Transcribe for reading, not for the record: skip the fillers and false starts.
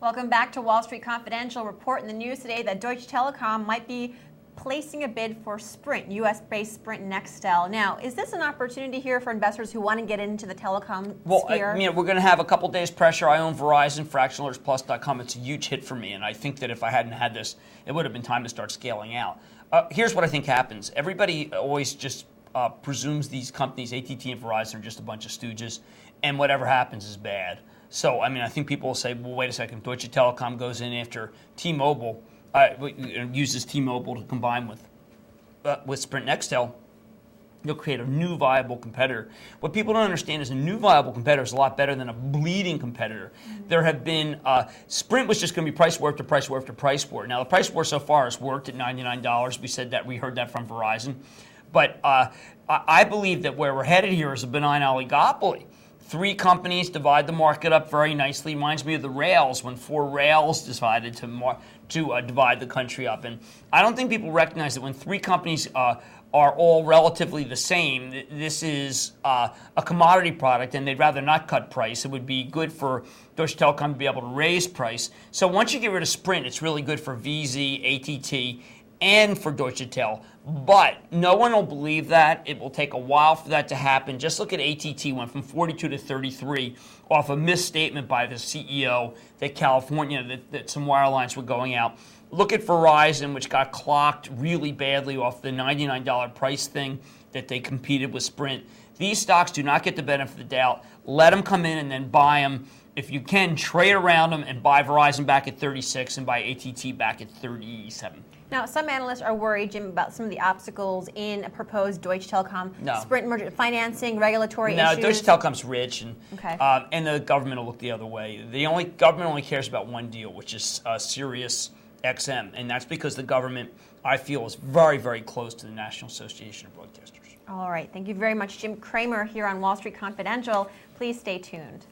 Welcome back to Wall Street Confidential. Report in the news today that Deutsche Telekom might be placing a bid for Sprint, U.S.-based Sprint Nextel. Now, is this an opportunity here for investors who want to get into the telecom sphere? Well, we're going to have a couple days pressure. I own Verizon, fractionalertsplus.com. It's a huge hit for me, and I think that if I hadn't had this, it would have been time to start scaling out. Here's what I think happens. Everybody always just presumes these companies, AT&T and Verizon, are just a bunch of stooges, and whatever happens is bad. So, I think people will say, well, wait a second, Deutsche Telekom goes in after T-Mobile, uses T-Mobile to combine with Sprint Nextel. You'll create a new viable competitor. What people don't understand is a new viable competitor is a lot better than a bleeding competitor. Mm-hmm. There have been, Sprint was just going to be price war after price war after price war. Now, the price war so far has worked at $99. We heard that from Verizon. But I believe that where we're headed here is a benign oligopoly. 3 companies divide the market up very nicely. Reminds me of the rails when 4 rails decided to divide the country up. And I don't think people recognize that when 3 companies are all relatively the same, this is a commodity product, and they'd rather not cut price. It would be good for Deutsche Telekom to be able to raise price. So once you get rid of Sprint, it's really good for VZ, ATT, and for Deutsche Tel. But no one will believe that. It will take a while for that to happen. Just look at ATT, went from 42 to 33 off a misstatement by the CEO that California, that some wirelines were going out. Look at Verizon, which got clocked really badly off the $99 price thing that they competed with Sprint. These stocks do not get the benefit of the doubt. Let them come in and then buy them. If you can, trade around them and buy Verizon back at 36 and buy ATT back at 37. Now, some analysts are worried, Jim, about some of the obstacles in a proposed Deutsche Telekom Sprint merger, financing, regulatory issues. No, Deutsche Telekom's rich, and and the government will look the other way. Government only cares about one deal, which is Sirius XM, and that's because the government, I feel, is very, very close to the National Association of Broadcasters. All right. Thank you very much, Jim Cramer, here on Wall Street Confidential. Please stay tuned.